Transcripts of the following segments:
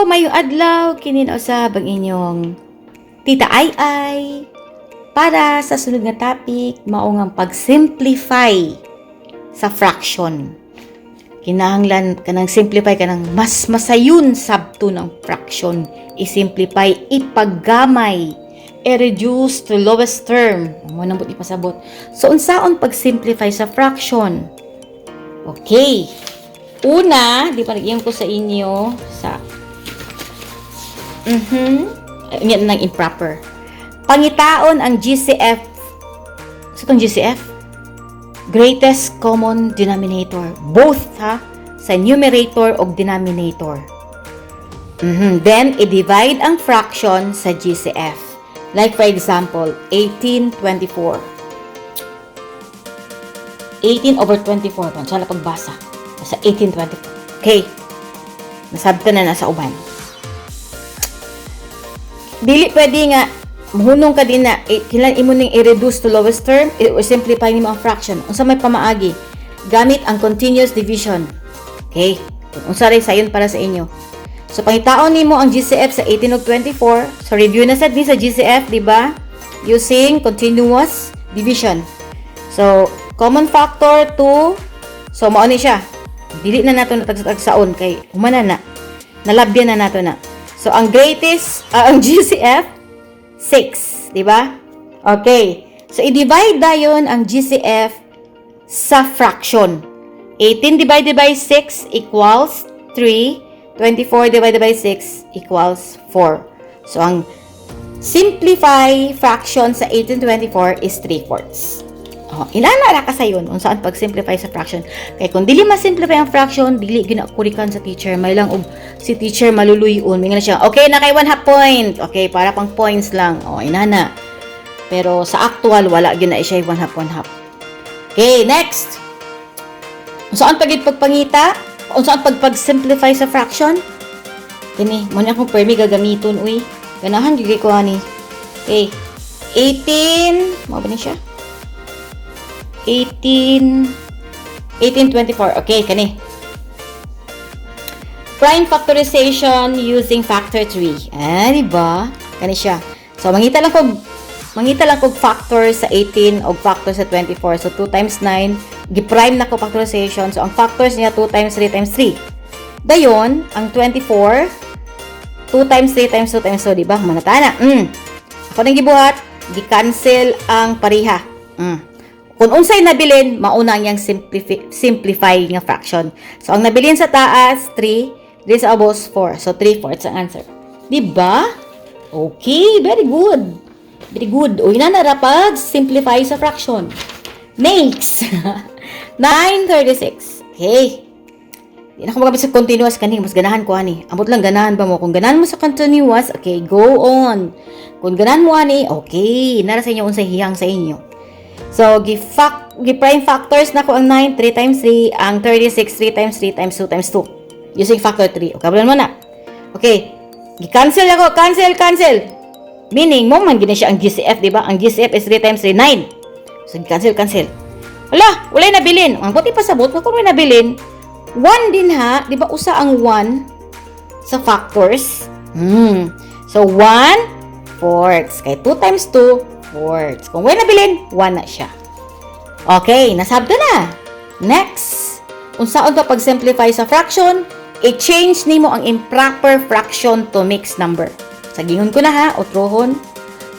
mayong adlaw kinin usab ang inyong Tita Ai para sa sunod nga topic mao nga pag-simplify sa fraction. Kinahanglan kanang simplify kanang mas masayon sabto ng fraction, i-simplify, ipaggamay, i-reduce to lowest term. Mo nang ipasabot. So unsaon pag-simplify sa fraction? Okay. Una, di pa nagyan ko sa inyo sa yan nang improper. Pangitaon ang GCF. Sa itong GCF? Greatest common denominator. Both ha? Sa numerator o denominator. Then, i-divide ang fraction sa GCF. Like for example, 18/24. 18/24. Saan na pagbasa? Sa 18/24. Okay. Nasabta na nasa uban. Dili pwede nga mahunong ka din na kailan imo ning i-reduce to lowest term or simplify nimo ang fraction. Unsa may pamaagi? Gamit ang continuous division. Okay? Unsa ray sayon para sa inyo. So pangitaon nimo ang GCF sa 18 ug 24. So review na sad ni sa GCF, di ba? Using continuous division. So common factor 2. So mao ni siya. Dili na nato natagsaon kay humana na. Nalabyan na nato na. So ang greatest ang GCF 6, di ba? Okay. So i-divide dayon ang GCF sa fraction. 18 divided by 6 equals 3. 24 divided by 6 equals 4. So ang simplify fraction sa 18/24 is 3/4. Ilana ra ka sayon unsaan pag-simplify sa fraction. Kay kung dili ma-simplify ang fraction, dili ginakurikan sa teacher, may lang og si teacher maluluyon. Mingon na siya, okay na kay 1/2 point. Okay, para pang points lang. Inana. Pero sa actual wala gyud na siya 1/2. Okay, next. Unsaan pagid pagpangita? Unsaan pag-simplify sa fraction? Kini, mo na akong permi gagamiton uy. Ganahan gyud ko ani. Okay. 18, mo ba ni siya? 18/24. Okay, kani. Prime factorization using factor 3. Diba? Kani siya. So, mangita lang kog factor sa 18 o factor sa 24. So, 2 times 9. Gi-prime na ko factorization. So, ang factors niya 2 times 3 times 3. Dayon, ang 24, 2 times 3 times 2 times 2. Diba? Manatana. Ako nang gibuhat, gi-cancel ang pariha. Kung unsay nabilin, mauna niyang simplify nga fraction. So, ang nabilin sa taas, 3. Din sa abos, 4. So, 3/4 ang answer. Diba? Okay, very good. Very good. O, inanarapag, simplify sa fraction. Next. 9/36. Okay. Di na ko magabit sa continuous kaning. Mas ganahan ko, ani. Amot lang, ganahan ba mo? Kung ganahan mo sa continuous, okay, go on. Kung ganahan mo, ani, okay. Nara sa inyo unsay hiyang sa inyo. So, gi-prime factors na ko ang 9, 3 times 3, ang 36, 3 times 3 times 2 times 2. Using factor 3. Okay, mo na. Okay. Gi-cancel ako. Cancel. Meaning, mo man gina siya ang GCF, di ba? Ang GCF is 3 times 3, 9. So, cancel. Hala, walay nabilin. Ang buti pasabot, kung may nabilin, 1 din ha. Di ba, usa ang 1 sa factors? So, 1/4. Kaya 2 times 2, 4. Kung may nabilin, 1 na siya. Okay, nasabta na. Next. Unsaon ka pag-simplify sa fraction? I-change nimo ang improper fraction to mixed number. Sagingon ko na ha, utrohon.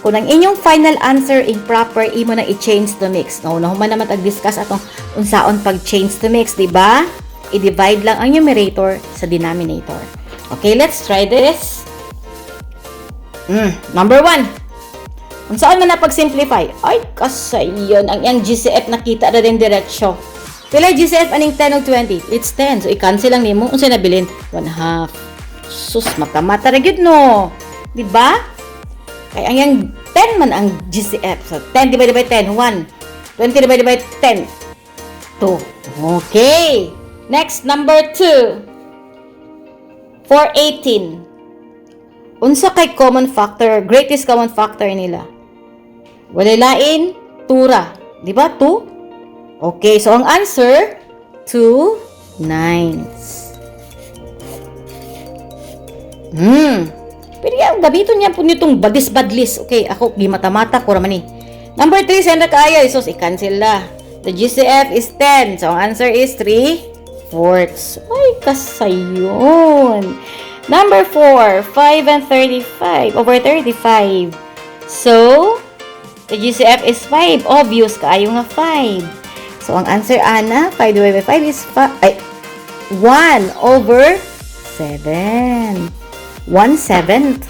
Kung ang inyong final answer improper, imo na i-change to mixed. Nahuman naman tag-discuss atong unsaon pag-change to mixed, di ba? I-divide lang ang numerator sa denominator. Okay, let's try this. Number 1. Unsaon man na pag-simplify? Ay, kasayon. Ang iyang GCF nakita na din diretsyo. Pila GCF aning 10 o 20? It's 10. So, i-cancel lang nimo. Unsay nabilin? 1/2. Sus, mata-mata ra gyud no. Di ba? Kaya ang iyang 10 man ang GCF. So, 10 divided by 10, 1. 20 divided by 10, 2. Okay. Next, number 2. For 18. Unsa kay common factor, greatest common factor nila? Walay lain, 2 ra. Di ba? 2? Okay, so ang answer, 2 9s. Pero yan, gamiton niya po nitong badis-badlis. Okay, ako, di mata-mata ko raman eh. Number 3, senda kaya. Isos, i-cancel la. The GCF is 10. So, ang answer is 3/4. Ay, kasayon. Number 4, 5 and 35. Over 35. So, the GCF is 5. Obvious, kaayo nga 5. So, ang answer, Ana, 5 divided by 5 is 1/7. 1/7.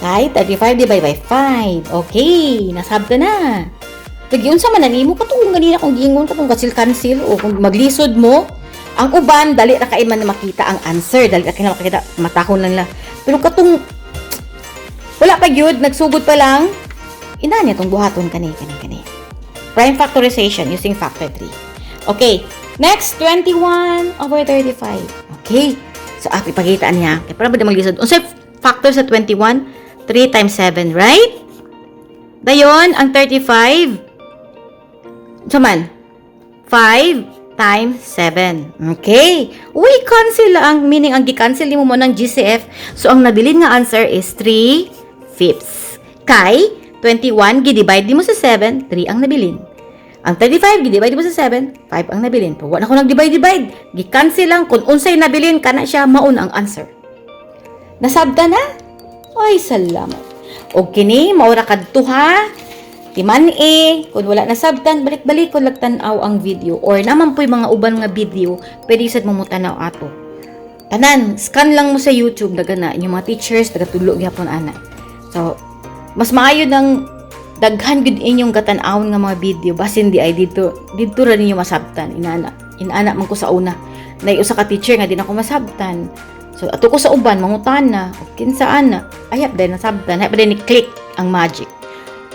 Kay 35 divided by 5. Okay, nasabta na. Nagyun sa mananimo katong ganina kung gingon katong cancel o kung maglisod mo, ang uban dali ra kay man makita ang answer, dali ra kay makita matahon lang la. Pero katong wala pa gyud, nagsugod pa lang, ina niya tong buhaton kani. Prime factorization using factor 3. Okay, next 21/35. Okay. So, ipakita niya. Kaya para ba na maglisod? Unsay factor sa 21? 3 times 7, right? Dayon, ang 35. So man, 5 times 7. Okay. Uy, cancel ang meaning. Ang gi-cancel mo ng GCF. So, ang nabilin nga answer is 3/5. Kay, 21, gi-divide mo sa 7, 3 ang nabilin. Ang 35, gi-divide mo sa 7, 5 ang nabilin. Pero wala ko nag-divide. Gi-cancel lang. Kung unsay nabilin, kana siya, maun ang answer. Nasabta na? Ay, salamat. O kini, maura kadto ha. Timan kung wala nasabtan, balik-balik ko lagtanaw ang video. Or naman po yung mga uban nga video, pwede sad mo mutanaw ato. Tanan, scan lang mo sa YouTube, daga na. Inyong mga teachers, dagatulog yapon ana. So, mas maayo ng daghan gud inyong katanawon nga mga video basin di ay dito ra ninyo masabtan inana man ko sa una nay usa ka teacher nga di na ko masabtan, so ato ko sa uban mangutana kinsaan na ayap day nasabtan ayap day ni click ang magic.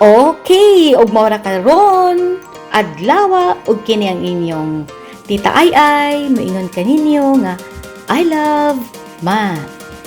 Okay, og mao ra karon adlaw og kini ang inyong tita ay moingon kaninyo nga I love math.